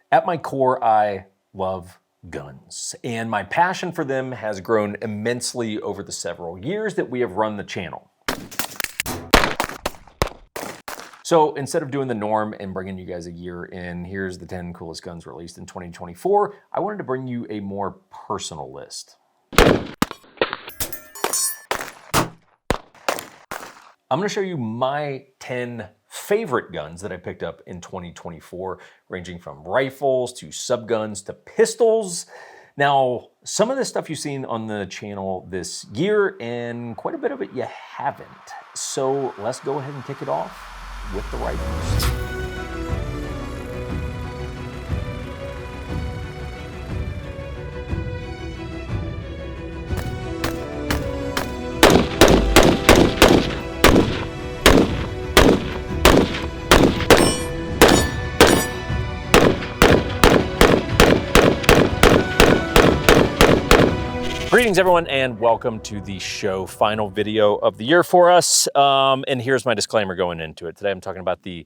At my core, I love guns, and my passion for them has grown immensely over the several years that we have run the channel. So instead of doing the norm and bringing you guys a year in, here's the 10 coolest guns released in 2024, I wanted to bring you a more personal list. I'm gonna show you my 10 favorite guns that I picked up in 2024, ranging from rifles to subguns to pistols. Now, some of this stuff you've seen on the channel this year, and quite a bit of it you haven't. So let's go ahead and kick it off with the rifles. Greetings everyone and welcome to the show final video of the year for us. And here's my disclaimer going into it. Today I'm talking about the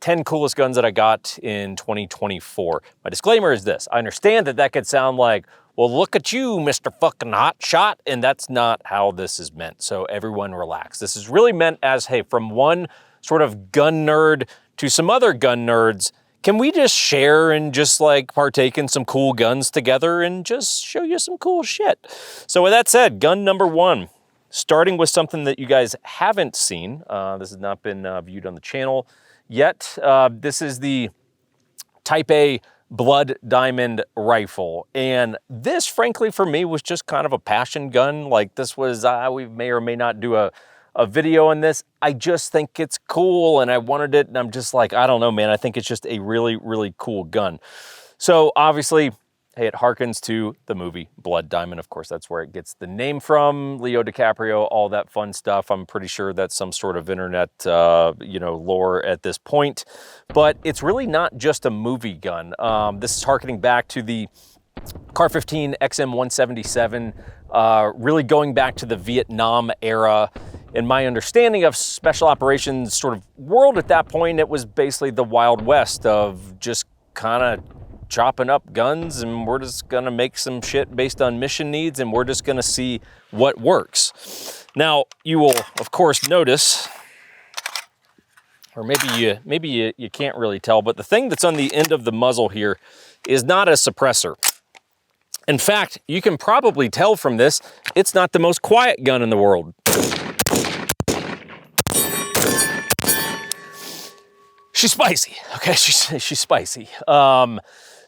10 coolest guns that I got in 2024. My disclaimer is this: I understand that could sound like, well, look at you, Mr. fucking hot shot, and that's not how this is meant. So everyone relax. This is really meant as, hey, from one sort of gun nerd to some other gun nerds, can we just share and just like partake in some cool guns together and just show you some cool shit? So with that said, gun number one, starting with something that you guys haven't seen. This has not been viewed on the channel yet. This is the Type A Blood Diamond rifle. And this, frankly, for me was just kind of a passion gun. Like this was, we may or may not do a video on this. I just think it's cool and I wanted it, and I'm just like, I don't know, man. I think it's just a really, really cool gun. So obviously, hey, it harkens to the movie Blood Diamond. Of course, that's where it gets the name from. Leo DiCaprio, all that fun stuff. I'm pretty sure that's some sort of internet, lore at this point. But it's really not just a movie gun. This is harkening back to the Car-15 XM177, really going back to the Vietnam era. In my understanding of special operations sort of world at that point, it was basically the Wild West of just kind of chopping up guns, and we're just gonna make some shit based on mission needs, and we're just gonna see what works. Now, you will, of course, notice, or maybe you can't really tell, but the thing that's on the end of the muzzle here is not a suppressor. In fact, you can probably tell from this, it's not the most quiet gun in the world. She's spicy, okay? She's spicy.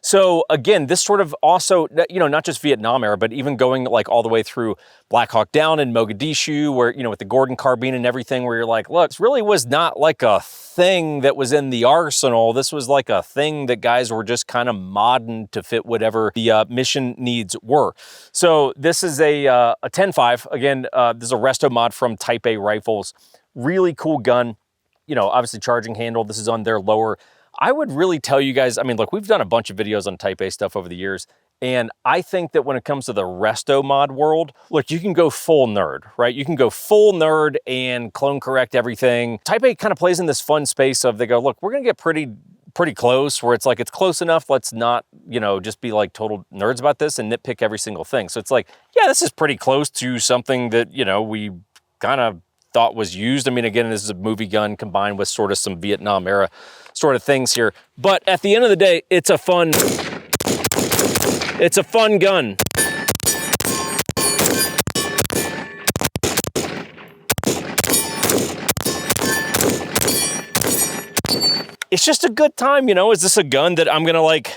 So again, this sort of also, not just Vietnam era, but even going like all the way through Black Hawk Down in Mogadishu, where, with the Gordon carbine and everything, where you're like, look, this really was not like a thing that was in the arsenal. This was like a thing that guys were just kind of modding to fit whatever the mission needs were. So this is a 10.5. Again, this is a resto mod from Type A Rifles. Really cool gun. Obviously charging handle. This is on their lower. I would really tell you guys, look, we've done a bunch of videos on Type A stuff over the years, and I think that when it comes to the resto mod world, look, you can go full nerd, right? You can go full nerd and clone correct everything. Type A kind of plays in this fun space of, they go, look, we're gonna get pretty close, where it's like, it's close enough, let's not, just be like total nerds about this and nitpick every single thing. So it's like, yeah, this is pretty close to something that, we kind of thought was used. Again, this is a movie gun combined with sort of some Vietnam era sort of things here. But at the end of the day, it's a fun gun. It's just a good time, Is this a gun that I'm gonna like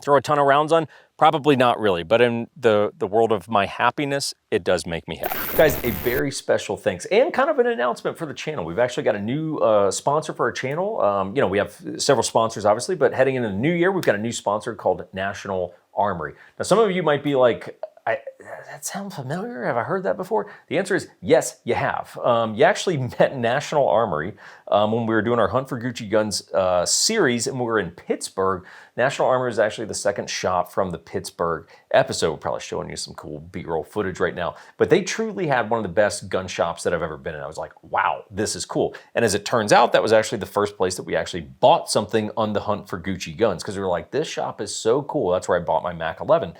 throw a ton of rounds on? Probably not really, but in the world of my happiness, it does make me happy. Guys, a very special thanks and kind of an announcement for the channel. We've actually got a new sponsor for our channel. We have several sponsors, obviously, but heading into the new year, we've got a new sponsor called National Armory. Now, some of you might be like, that sounds familiar? Have I heard that before? The answer is yes, you have. You actually met National Armory when we were doing our Hunt for Gucci Guns series, and we were in Pittsburgh. National Armory is actually the second shop from the Pittsburgh episode. We're probably showing you some cool B-roll footage right now, but they truly had one of the best gun shops that I've ever been in. I was like, wow, this is cool. And as it turns out, that was actually the first place that we actually bought something on the Hunt for Gucci Guns, because we were like, this shop is so cool. That's where I bought my Mac 11,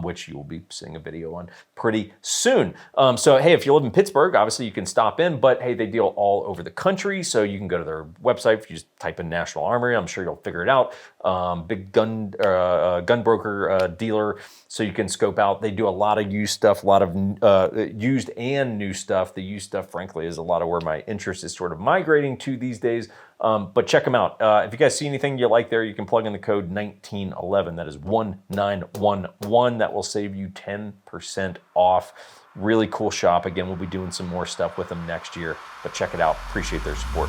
which you will be seeing a video on pretty soon. So hey, if you live in Pittsburgh, obviously you can stop in, but hey, they deal all over the country. So you can go to their website. If you just type in National Armory, I'm sure you'll figure it out. Big gun broker dealer, so you can scope out. They do a lot of used stuff, a lot of used and new stuff. The used stuff, frankly, is a lot of where my interest is sort of migrating to these days. But check them out. If you guys see anything you like there, you can plug in the code 1911. That is 1911. That will save you 10% off. Really cool shop. Again, we'll be doing some more stuff with them next year, but check it out. Appreciate their support.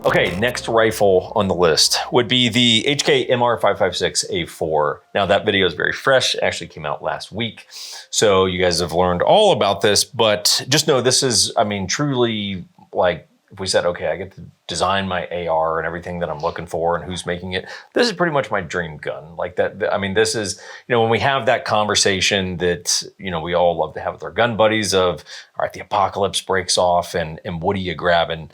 Okay, next rifle on the list would be the HK MR556 A4. Now that video is very fresh, it actually came out last week. So you guys have learned all about this, but just know this is, I mean, truly like, if we said, okay, I get to design my AR and everything that I'm looking for and who's making it, this is pretty much my dream gun. Like that, I mean, this is, you know, when we have that conversation that, you know, we all love to have with our gun buddies of, all right, the apocalypse breaks off and what are you grabbing?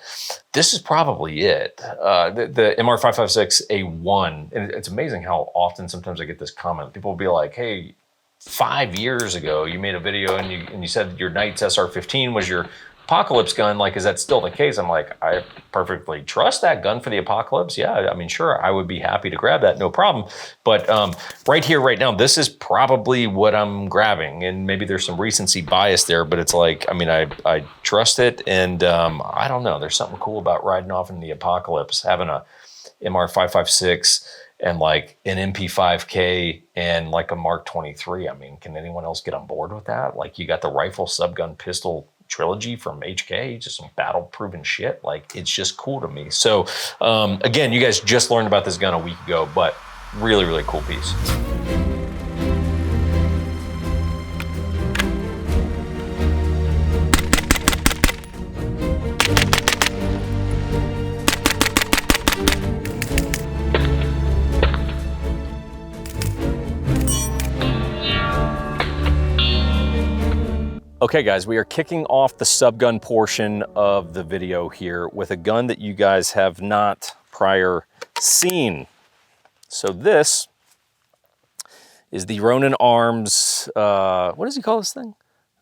This is probably it. The MR556 A1, and it's amazing how often sometimes I get this comment. People will be like, hey, 5 years ago, you made a video and you said your Knight's SR15 was your apocalypse gun. Like, is that still the case? I'm like, I perfectly trust that gun for the apocalypse. Yeah, I mean, sure, I would be happy to grab that, no problem. But right here, right now, this is probably what I'm grabbing. And maybe there's some recency bias there, but it's like, I mean, I trust it. And I don't know, there's something cool about riding off in the apocalypse, having a MR556 and like an MP5K and like a Mark 23. I mean, can anyone else get on board with that? Like, you got the rifle, subgun, pistol trilogy from HK, just some battle-proven shit. Like, it's just cool to me. So again, you guys just learned about this gun a week ago, but really, really cool piece. Okay guys, we are kicking off the subgun portion of the video here with a gun that you guys have not prior seen. So this is the Ronin Arms, what does he call this thing?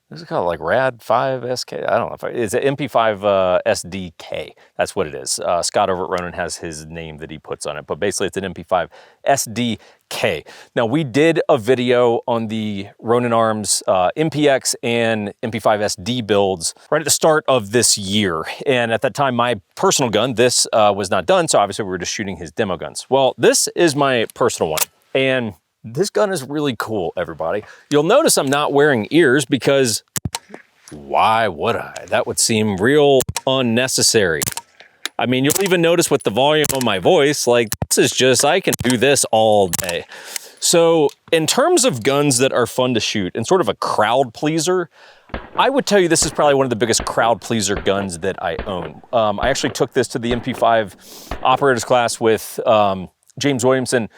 What is it called? Like Rad 5 SK? I don't know if it's an MP5 SDK. That's what it is. Scott over at Ronin has his name that he puts on it, but basically it's an MP5 SDK. Now we did a video on the Ronin Arms MPX and MP5 SD builds right at the start of this year. And at that time, my personal gun, this was not done. So obviously we were just shooting his demo guns. Well, this is my personal one. And this gun is really cool, everybody. You'll notice I'm not wearing ears because why would I? That would seem real unnecessary. I mean, you'll even notice with the volume of my voice, like this is just, I can do this all day. So in terms of guns that are fun to shoot and sort of a crowd pleaser, I would tell you this is probably one of the biggest crowd pleaser guns that I own. I actually took this to the MP5 operators class with James Williamson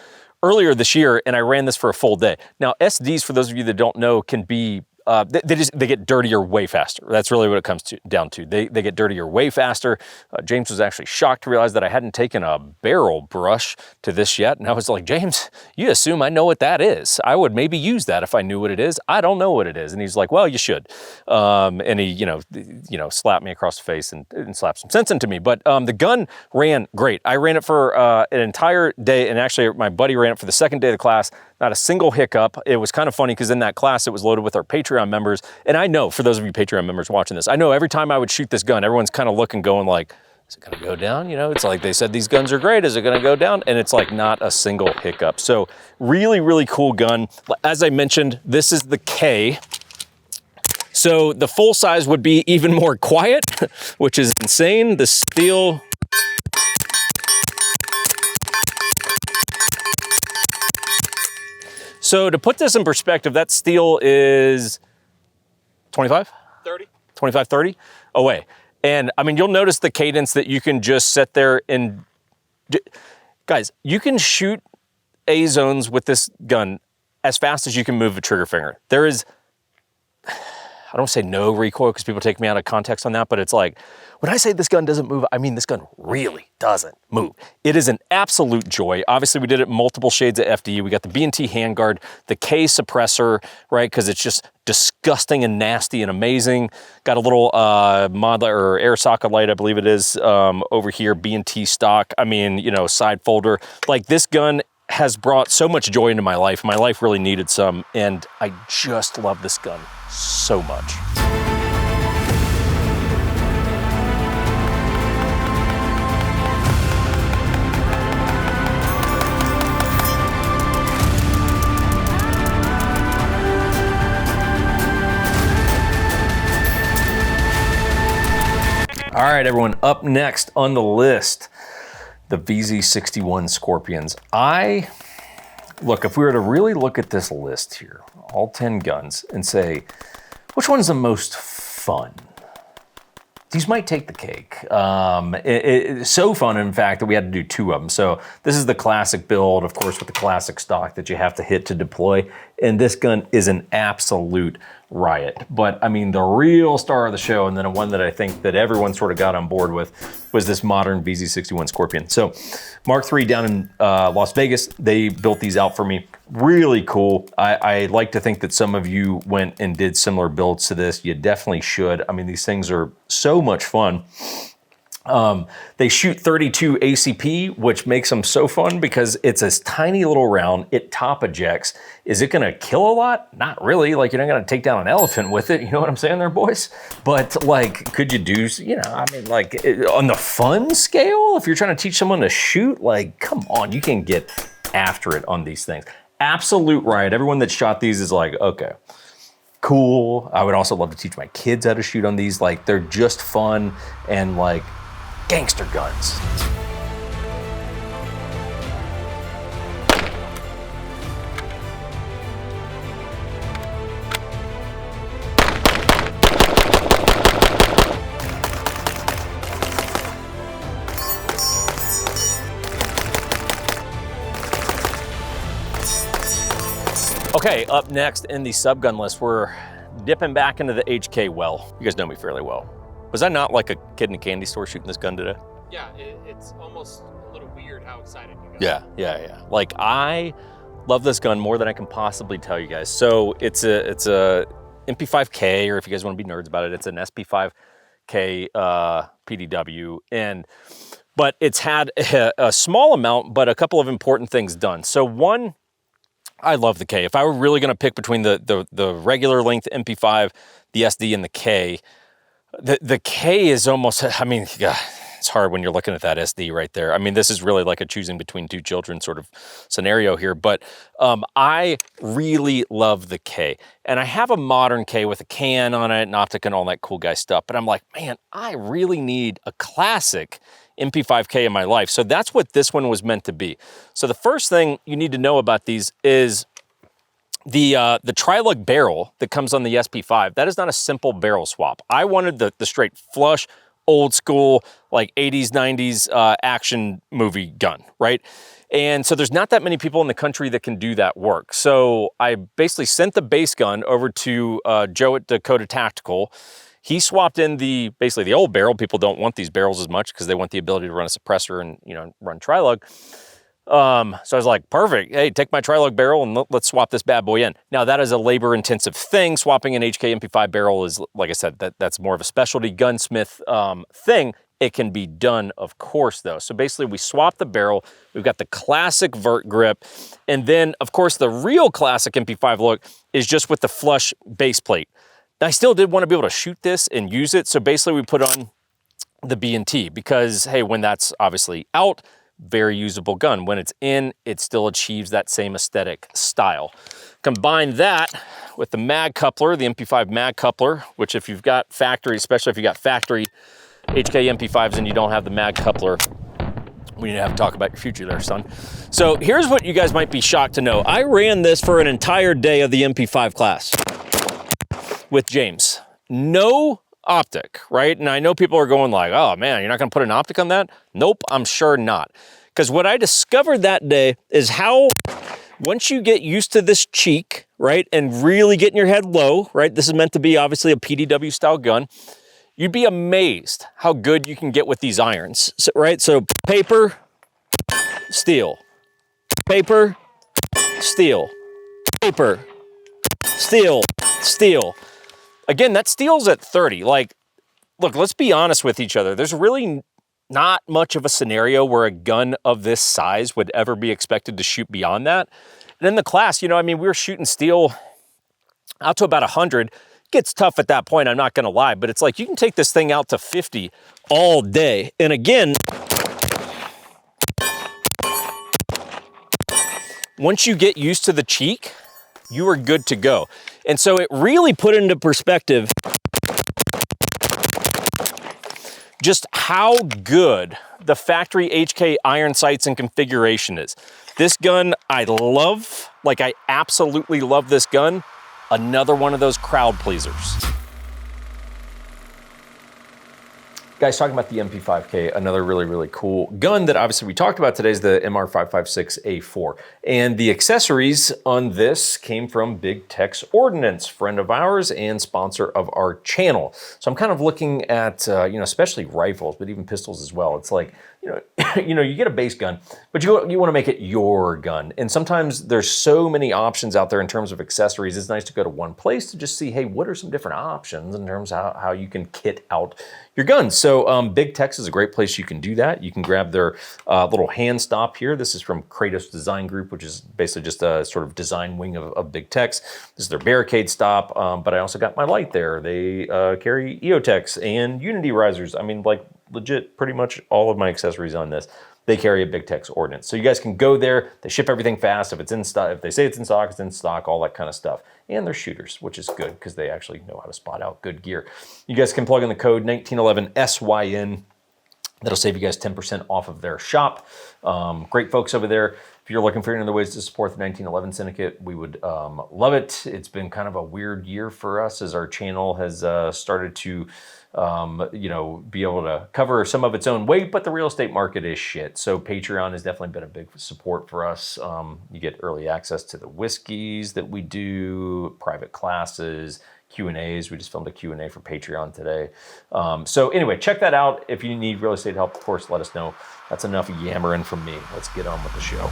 earlier this year, and I ran this for a full day. Now, SDs, for those of you that don't know, can be, they get dirtier way faster. That's really what it comes down to. They get dirtier way faster. James was actually shocked to realize that I hadn't taken a barrel brush to this yet. And I was like, James, you assume I know what that is. I would maybe use that if I knew what it is. I don't know what it is. And he's like, well, you should. And he, you know, slapped me across the face and slapped some sense into me. But the gun ran great. I ran it for an entire day. And actually my buddy ran it for the second day of the class. Not a single hiccup. It was kind of funny because in that class, it was loaded with our Patreon members. And I know, for those of you Patreon members watching this, I know every time I would shoot this gun, everyone's kind of looking, going like, is it gonna go down? You know, it's like they said these guns are great. Is it gonna go down? And it's like not a single hiccup. So really, really cool gun. As I mentioned, this is the K. So the full size would be even more quiet, which is insane. The steel. So to put this in perspective, that steel is 25? 30. 25, 30 away. And I mean, you'll notice the cadence that you can just sit there and, guys, you can shoot A zones with this gun as fast as you can move a trigger finger. There is, I don't say no recoil because people take me out of context on that, but it's like, when I say this gun doesn't move, I mean this gun really doesn't move. It is an absolute joy. Obviously, we did it multiple shades of FD. We got the B&T handguard, the K suppressor, right? Because it's just disgusting and nasty and amazing. Got a little mod or air socket light, I believe it is, over here, B&T stock. I mean, you know, side folder. Like, this gun has brought so much joy into my life. My life really needed some, and I just love this gun so much. All right, everyone, up next on the list, the VZ61 Skorpions. Look, if we were to really look at this list here, all 10 guns, and say, which one's the most fun? These might take the cake. It's so fun, in fact, that we had to do 2 of them. So this is the classic build, of course, with the classic stock that you have to hit to deploy. And this gun is an absolute riot. But I mean, the real star of the show, and then one that I think that everyone sort of got on board with, was this modern VZ61 Skorpion. So Mark III down in Las Vegas, they built these out for me. Really cool. I like to think that some of you went and did similar builds to this. You definitely should. I mean, these things are so much fun. They shoot 32 ACP, which makes them so fun because it's this tiny little round. It top ejects. Is it going to kill a lot? Not really. Like, you're not going to take down an elephant with it. You know what I'm saying there, boys? But like, could you do, you know, I mean, like, on the fun scale, if you're trying to teach someone to shoot, like, come on, you can get after it on these things. Absolute riot. Everyone that shot these is like, okay, cool. I would also love to teach my kids how to shoot on these. Like, they're just fun and like gangster guns. Okay, up next in the subgun list, we're dipping back into the HK well. You guys know me fairly well. Was I not like a kid in a candy store shooting this gun today? Yeah, it's almost a little weird how excited you got. Yeah. Like, I love this gun more than I can possibly tell you guys. So it's a MP5K, or if you guys want to be nerds about it, it's an SP5K PDW. But it's had a small amount, but a couple of important things done. So one, I love the K. If I were really going to pick between the regular length MP5, the SD, and the K, the K is almost, I mean, yeah, it's hard when you're looking at that SD right there. I mean, this is really like a choosing between 2 children sort of scenario here, but I really love the K. And I have a modern K with a can on it and optic and all that cool guy stuff, but I'm like, man, I really need a classic MP5K in my life. So that's what this one was meant to be. So the first thing you need to know about these is the tri-lug barrel that comes on the SP5. That is not a simple barrel swap. I wanted the straight flush, old school, like 80s, 90s action movie gun, right? And so there's not that many people in the country that can do that work. So I basically sent the base gun over to Joe at Dakota Tactical. He swapped in basically the old barrel. People don't want these barrels as much because they want the ability to run a suppressor and, you know, run tri-lug. So I was like, perfect. Hey, take my tri-lug barrel and let's swap this bad boy in. Now, that is a labor-intensive thing. Swapping an HK MP5 barrel is, like I said, that's more of a specialty gunsmith thing. It can be done, of course, though. So basically, we swap the barrel. We've got the classic vert grip. And then, of course, the real classic MP5 look is just with the flush base plate. I still did want to be able to shoot this and use it. So basically we put on the B&T because, hey, when that's obviously out, very usable gun. When it's in, it still achieves that same aesthetic style. Combine that with the mag coupler, the MP5 mag coupler, which if you've got factory, especially if you got factory HK MP5s and you don't have the mag coupler, we need to have to talk about your future there, son. So here's what you guys might be shocked to know. I ran this for an entire day of the MP5 class with James. No optic, right? And I know people are going like, oh man, you're not gonna put an optic on that? Nope, I'm sure not. Because what I discovered that day is how, once you get used to this cheek, right, and really getting your head low, right, this is meant to be obviously a PDW style gun, you'd be amazed how good you can get with these irons, so, right? So paper, steel, paper, steel, paper, steel, steel. Again, that steel's at 30. Like, look, let's be honest with each other. There's really not much of a scenario where a gun of this size would ever be expected to shoot beyond that. And in the class, you know, I mean, we were shooting steel out to about 100. Gets tough at that point, I'm not gonna lie, but it's like you can take this thing out to 50 all day. And again, once you get used to the cheek, you are good to go. And so it really put into perspective just how good the factory HK iron sights and configuration is. This gun I love, like I absolutely love this gun. Another one of those crowd pleasers. Guys, talking about the MP5K, another really, really cool gun that obviously we talked about today is the MR556 A4. And the accessories on this came from big Tex Ordnance, friend of ours and sponsor of our channel. So I'm kind of looking at, you know, especially rifles, but even pistols as well. It's like, you get a base gun, but you want to make it your gun. And sometimes there's so many options out there in terms of accessories. It's nice to go to one place to just see, hey, what are some different options in terms of how you can kit out your gun. So Big Tex is a great place you can do that. You can grab their little hand stop here. This is from Kratos Design Group, which is basically just a sort of design wing of Big Tex. This is their barricade stop, but I also got my light there. They carry EOTechs and Unity risers. I mean, like, legit, pretty much all of my accessories on this, they carry a big Tex Ordnance. So you guys can go there, they ship everything fast. If it's in stock, if they say it's in stock, all that kind of stuff. And they're shooters, which is good because they actually know how to spot out good gear. You guys can plug in the code 1911SYN. That'll save you guys 10% off of their shop. Great folks over there. If you're looking for any other ways to support the 1911 Syndicate, we would love it. It's been kind of a weird year for us as our channel has started to be able to cover some of its own weight, but the real estate market is shit. So Patreon has definitely been a big support for us. You get early access to the whiskeys that we do, private classes, Q&As. We just filmed a Q&A for Patreon today. So anyway, check that out. If you need real estate help, of course, let us know. That's enough yammering from me. Let's get on with the show.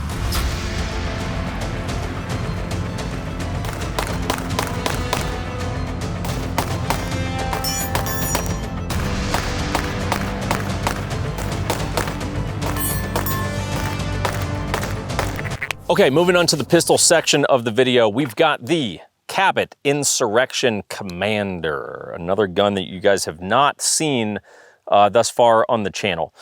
Okay, moving on to the pistol section of the video, we've got the Cabot Insurrection Commander, another gun that you guys have not seen thus far on the channel.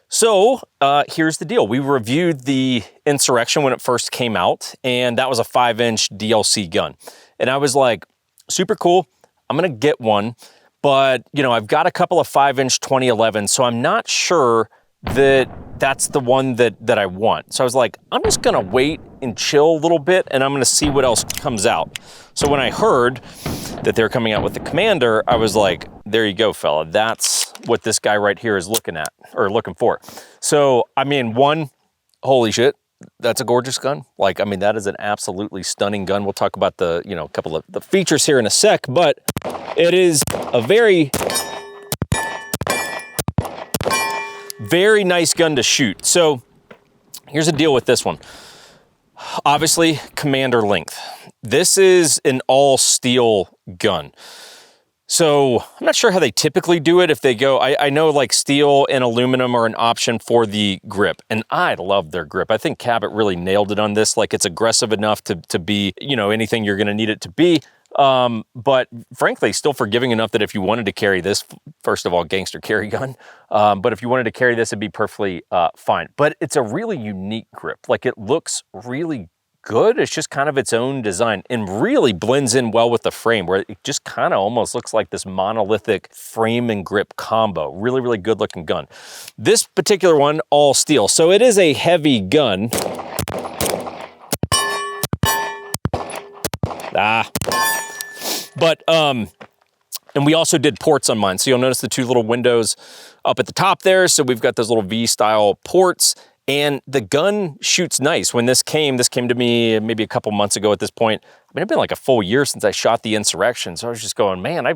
So here's the deal. We reviewed the Insurrection when it first came out, and that was a 5-inch DLC gun. And I was like, super cool, I'm gonna get one, but I've got a couple of 5-inch 2011, so I'm not sure that that's the one that I want. So I was like, I'm just gonna wait and chill a little bit and I'm gonna see what else comes out. So when I heard that they're coming out with the Commander, I was like, there you go, fella. That's what this guy right here is looking at, or looking for. So, I mean, one, holy shit, that's a gorgeous gun. Like, I mean, that is an absolutely stunning gun. We'll talk about the, a couple of the features here in a sec, but it is a very nice gun to shoot. So here's the deal with this one. Obviously, Commander length. This is an all steel gun. So I'm not sure how they typically do it. If they go, I know like steel and aluminum are an option for the grip, and I love their grip. I think Cabot really nailed it on this. Like, it's aggressive enough to be, anything you're gonna need it to be. But frankly, still forgiving enough that if you wanted to carry this, first of all, gangster carry gun, but if you wanted to carry this, it'd be perfectly fine. But it's a really unique grip. Like, it looks really good. It's just kind of its own design and really blends in well with the frame, where it just kind of almost looks like this monolithic frame and grip combo. Really, really good looking gun. This particular one, all steel. So it is a heavy gun. But, and we also did ports on mine. So you'll notice the two little windows up at the top there. So we've got those little V-style ports. And the gun shoots nice. When this came to me maybe a couple months ago at this point. I mean, it's been like a full year since I shot the Insurrection. So I was just going, man, I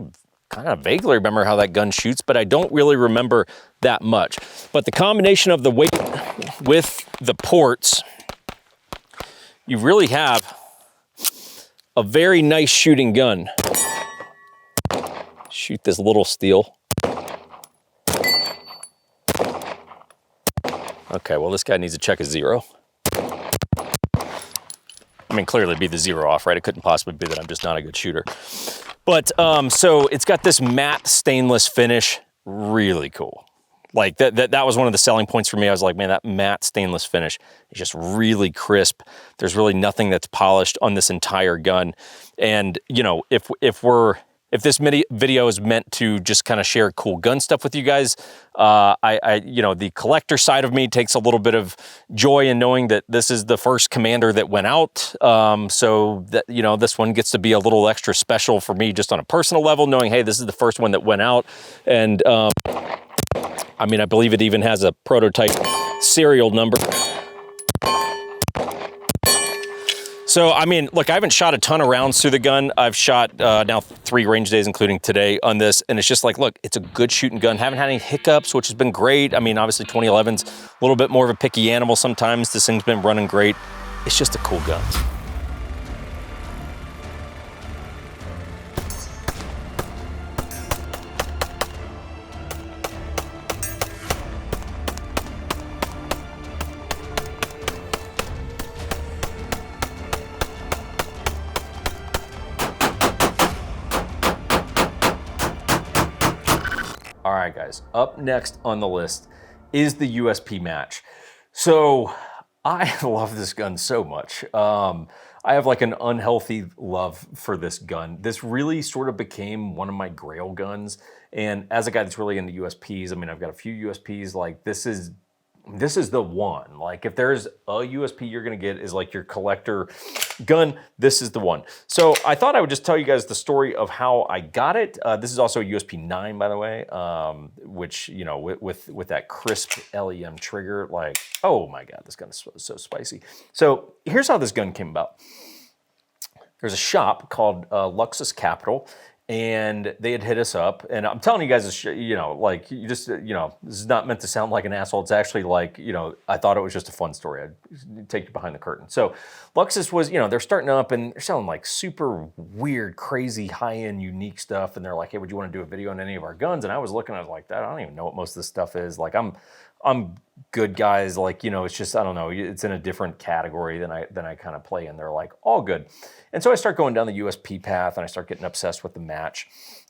kind of vaguely remember how that gun shoots, but I don't really remember that much. But the combination of the weight with the ports, you really have a very nice shooting gun. Shoot this little steel. Okay, well, this guy needs to check his zero. I mean, clearly be the zero off, right? It couldn't possibly be that I'm just not a good shooter. But, so it's got this matte stainless finish, really cool. Like, that was one of the selling points for me. I was like, man, that matte stainless finish is just really crisp. There's really nothing that's polished on this entire gun. And, you know, if this video is meant to just kind of share cool gun stuff with you guys, you know, the collector side of me takes a little bit of joy in knowing that this is the first Commander that went out. So that, you know, this one gets to be a little extra special for me just on a personal level, knowing, hey, this is the first one that went out. And, I mean, I believe it even has a prototype serial number. So, I mean, look, I haven't shot a ton of rounds through the gun. I've shot now 3 range days, including today on this. And it's just like, look, it's a good shooting gun. Haven't had any hiccups, which has been great. I mean, obviously 2011's a little bit more of a picky animal sometimes. This thing's been running great. It's just a cool gun. All right, guys, up next on the list is the USP Match. So I love this gun so much. I have like an unhealthy love for this gun. This really sort of became one of my grail guns. And as a guy that's really into USPs, I mean, I've got a few USPs, like this is the one. Like, if there's a USP you're gonna get is like your collector gun, this is the one. So I thought I would just tell you guys the story of how I got it. This is also a USP 9, by the way, which, you know, with that crisp LEM trigger, like, oh my God, this gun is so spicy. So here's how this gun came about. There's a shop called Luxus Capital, and they had hit us up, and I'm telling you guys, you know, like, you just, you know, this is not meant to sound like an asshole. It's actually like, you know, I thought it was just a fun story. I'd take you behind the curtain. So Luxus was, you know, they're starting up and they're selling like super weird, crazy, high-end, unique stuff. And they're like, hey, would you want to do a video on any of our guns? And I was looking, I was like, I don't even know what most of this stuff is. Like, I'm good, guys. Like, you know, it's just, I don't know, it's in a different category than I kind of play in. They're like, all good. And so I start going down the USP path and I start getting obsessed with the Match.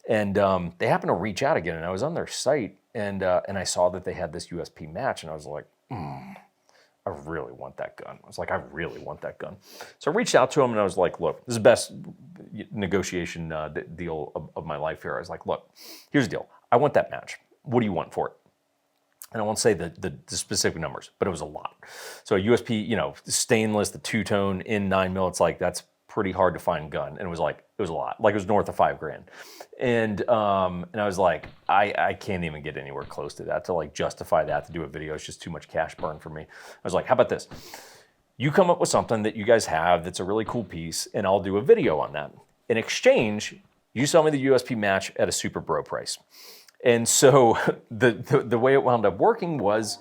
And they happen to reach out again, and I was on their site and I saw that they had this USP Match, and I was like, I really want that gun. I was like, I really want that gun. So I reached out to them and I was like, look, this is the best negotiation deal of my life here. I was like, look, here's the deal. I want that Match. What do you want for it? And I won't say the specific numbers, but it was a lot. So a USP, you know, stainless, the two-tone in 9mm, it's like, that's pretty hard to find gun. And it was like, it was a lot. Like, it was north of $5,000. And I was like, I can't even get anywhere close to that to like justify that to do a video. It's just too much cash burn for me. I was like, how about this? You come up with something that you guys have that's a really cool piece, and I'll do a video on that. In exchange, you sell me the USP Match at a super bro price. And so the way it wound up working was,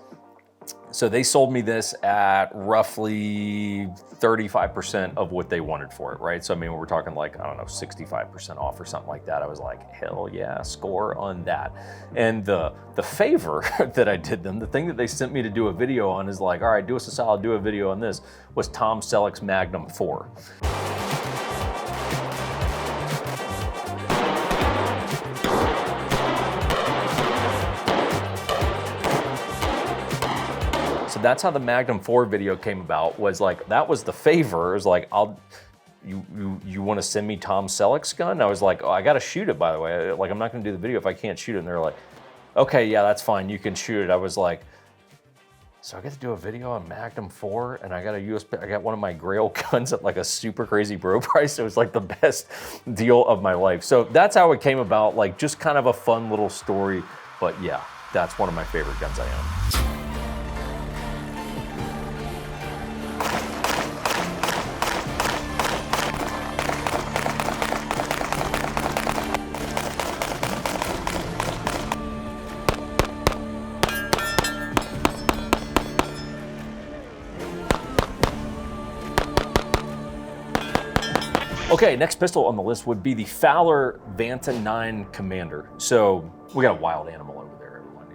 so they sold me this at roughly 35% of what they wanted for it, right? So I mean, we're talking like, I don't know, 65% off or something like that. I was like, hell yeah, score on that. And the favor that I did them, the thing that they sent me to do a video on is like, all right, do us a solid, do a video on this, was Tom Selleck's Magnum 4. So that's how the Magnum 4 video came about, was like, that was the favor. It was like, you want to send me Tom Selleck's gun? I was like, oh, I got to shoot it, by the way. Like, I'm not going to do the video if I can't shoot it. And they're like, okay, yeah, that's fine. You can shoot it. I was like, so I get to do a video on Magnum 4 and I got a USP, I got one of my grail guns at like a super crazy bro price. It was like the best deal of my life. So that's how it came about, like just kind of a fun little story. But yeah, that's one of my favorite guns I own. Okay, next pistol on the list would be the Fowler Vanta 9 Commander. So we got a wild animal over there, everyone.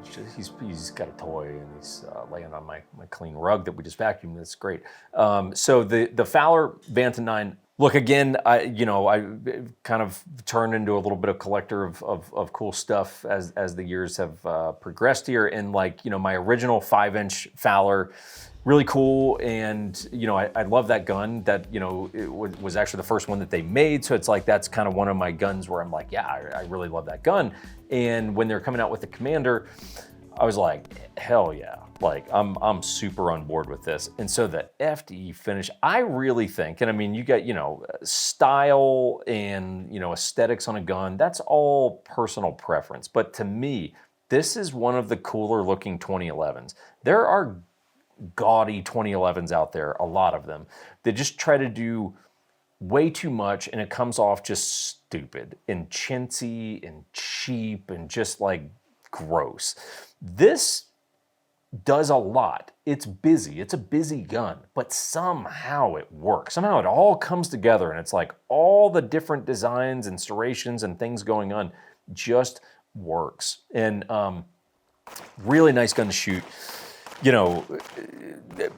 He's got a toy and he's laying on my clean rug that we just vacuumed. That's great. So the Fowler Vanta 9. Look, again, I kind of turned into a little bit of collector of cool stuff as the years have progressed here. And like, my original 5-inch Fowler, really cool, and I love that gun. That it was actually the first one that they made, so it's like that's kind of one of my guns where I'm like, yeah, I really love that gun. And when they're coming out with the Commander, I was like, hell yeah, like I'm super on board with this. And so the FDE finish, I really think, and I mean, you got style and aesthetics on a gun. That's all personal preference, but to me, this is one of the cooler looking 2011s. There are gaudy 2011s out there, a lot of them. They just try to do way too much and it comes off just stupid and chintzy and cheap and just like gross. This does a lot. It's busy. It's a busy gun, but somehow it works. Somehow it all comes together and it's like all the different designs and serrations and things going on just works. And really nice gun to shoot.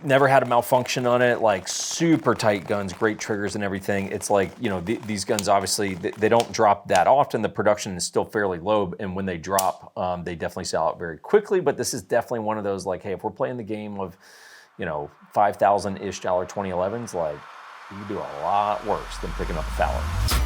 Never had a malfunction on it, like super tight guns, great triggers and everything. It's like, these guns, obviously, they don't drop that often. The production is still fairly low, and when they drop, they definitely sell out very quickly. But this is definitely one of those, like, hey, if we're playing the game of, $5,000-ish 2011s, like, you do a lot worse than picking up a Fowler.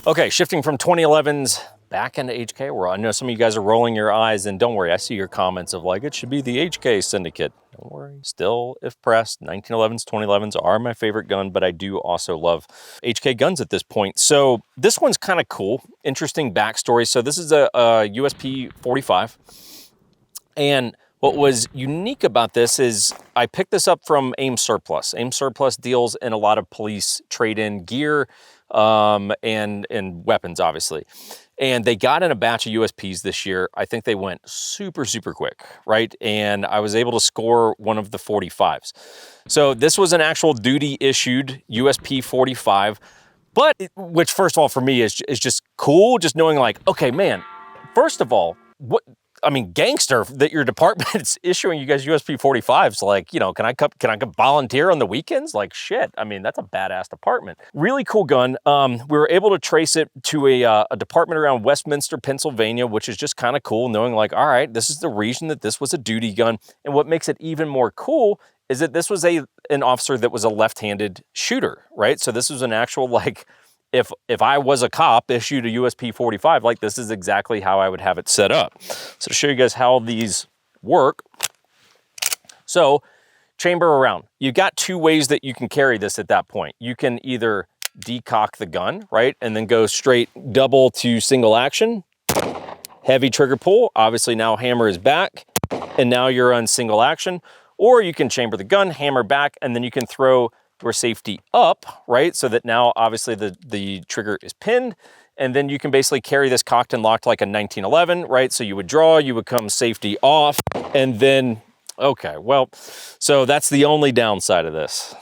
Okay, shifting from 2011s back into HK world. I know some of you guys are rolling your eyes, and don't worry, I see your comments of like, it should be the HK Syndicate. Don't worry, still, if pressed, 1911s, 2011s are my favorite gun, but I do also love HK guns at this point. So this one's kind of cool, interesting backstory. So this is a USP 45, and what was unique about this is I picked this up from AIM Surplus. AIM Surplus deals in a lot of police trade-in gear, and weapons, obviously. And they got in a batch of USPs this year. I think they went super, super quick, right? And I was able to score one of the 45s. So this was an actual duty issued USP 45, but which first of all for me is just cool, just knowing like, okay, man, first of all, gangster that your department's issuing you guys USP 45s. Like, can I volunteer on the weekends? Like, shit. I mean, that's a badass department. Really cool gun. We were able to trace it to a department around Westminster, Pennsylvania, which is just kind of cool, knowing like, all right, this is the region that this was a duty gun. And what makes it even more cool is that this was an officer that was a left-handed shooter, right? So this was an actual like, if I was a cop issued a USP 45, like this is exactly how I would have it set up. So to show you guys how these work. So chamber around, you've got two ways that you can carry this at that point. You can either decock the gun, right? And then go straight double to single action, heavy trigger pull. Obviously now hammer is back and now you're on single action, or you can chamber the gun, hammer back, and then you can throw your safety up, right? So that now obviously the trigger is pinned, and then you can basically carry this cocked and locked like a 1911, right? So you would draw, you would come safety off, and then, okay, well, so that's the only downside of this.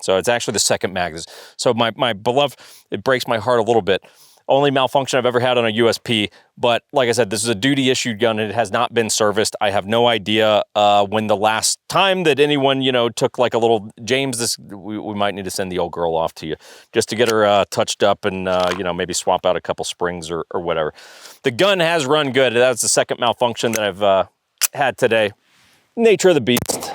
So it's actually the second mag. So my beloved, it breaks my heart a little bit. Only malfunction I've ever had on a USP, but like I said, this is a duty issued gun and it has not been serviced. I have no idea when the last time that anyone, you know, took like a little, James, we might need to send the old girl off to you just to get her touched up and, you know, maybe swap out a couple springs or whatever. The gun has run good. That's the second malfunction that I've had today. Nature of the beast.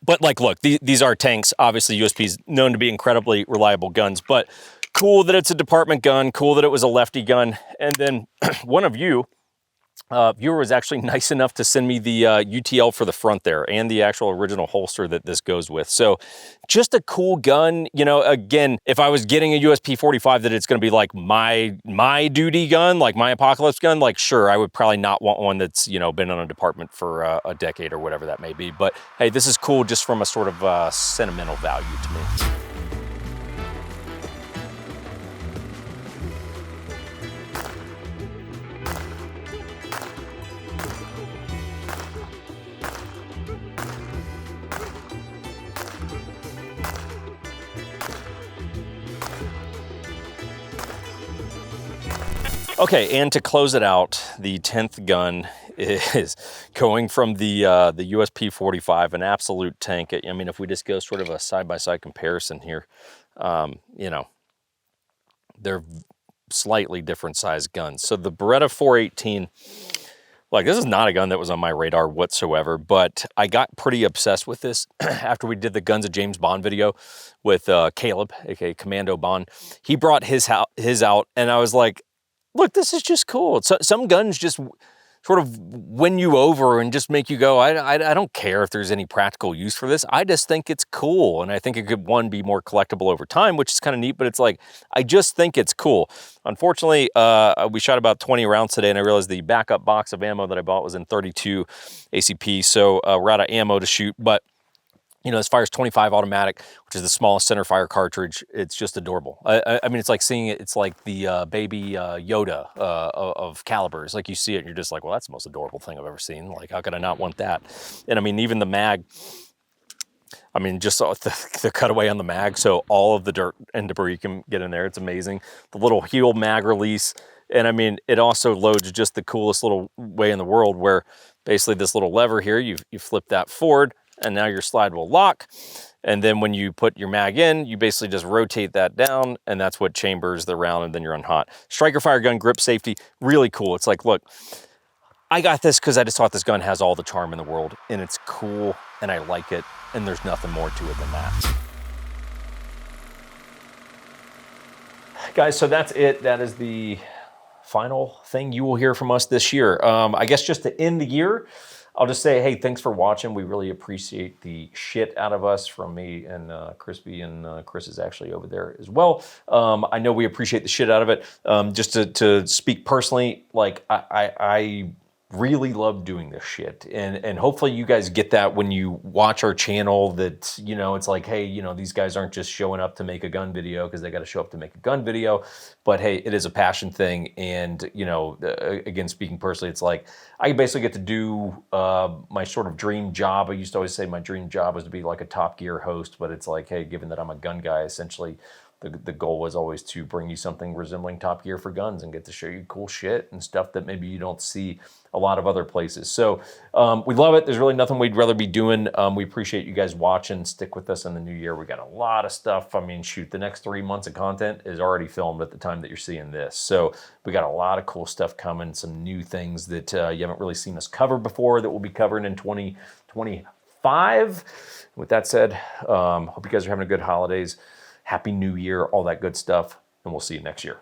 But like, look, these are tanks. Obviously, USP's known to be incredibly reliable guns, but cool that it's a department gun, cool that it was a lefty gun. And then one of you, viewer, was actually nice enough to send me the UTL for the front there and the actual original holster that this goes with. So just a cool gun. You know, again, if I was getting a USP 45 that it's going to be like my duty gun, like my apocalypse gun, like sure, I would probably not want one that's, you know, been on a department for a decade or whatever that may be. But hey, this is cool just from a sort of sentimental value to me. Okay, and to close it out, the 10th gun is going from the USP 45, an absolute tank. I mean, if we just go sort of a side-by-side comparison here, you know, they're slightly different size guns. So the Beretta 418, like this is not a gun that was on my radar whatsoever, but I got pretty obsessed with this after we did the Guns of James Bond video with Caleb, aka Commando Bond. He brought his out, and I was like, look, this is just cool. So, some guns just sort of win you over and just make you go, I don't care if there's any practical use for this. I just think it's cool. And I think it could, one, be more collectible over time, which is kind of neat, but it's like, I just think it's cool. Unfortunately, we shot about 20 rounds today, and I realized the backup box of ammo that I bought was in 32 ACP, so we're out of ammo to shoot. But you know, this fires 25 automatic, which is the smallest center fire cartridge. It's just adorable. I mean, it's like seeing it. It's like the baby Yoda of calibers. Like you see it and you're just like, well, that's the most adorable thing I've ever seen. Like, how could I not want that? And I mean, even the mag, I mean, just the cutaway on the mag. So all of the dirt and debris can get in there. It's amazing. The little heel mag release. And I mean, it also loads just the coolest little way in the world where basically this little lever here, you flip that forward, and now your slide will lock. And then when you put your mag in, you basically just rotate that down, and that's what chambers the round, and then you're on hot. Striker fire gun, grip safety, really cool. It's like, look, I got this because I just thought this gun has all the charm in the world, and it's cool, and I like it, and there's nothing more to it than that. Guys, so that's it. That is the final thing you will hear from us this year. I guess just to end the year, I'll just say, hey, thanks for watching. We really appreciate the shit out of us from me and Crispy, and Chris is actually over there as well. I know we appreciate the shit out of it. Just to speak personally, like I really love doing this shit, and hopefully you guys get that when you watch our channel, that, you know, it's like, hey, you know, these guys aren't just showing up to make a gun video because they got to show up to make a gun video, but hey, it is a passion thing. And you know, again, speaking personally, it's like I basically get to do my sort of dream job. I used to always say my dream job was to be like a Top Gear host, but it's like, hey, given that I'm a gun guy, essentially the goal was always to bring you something resembling Top Gear for guns and get to show you cool shit and stuff that maybe you don't see a lot of other places. So we love it. There's really nothing we'd rather be doing. We appreciate you guys watching. Stick with us in the new year. We got a lot of stuff. I mean, shoot, the next 3 months of content is already filmed at the time that you're seeing this. So we got a lot of cool stuff coming, some new things that you haven't really seen us cover before that we'll be covering in 2025. With that said, hope you guys are having a good holidays. Happy New Year, all that good stuff, and we'll see you next year.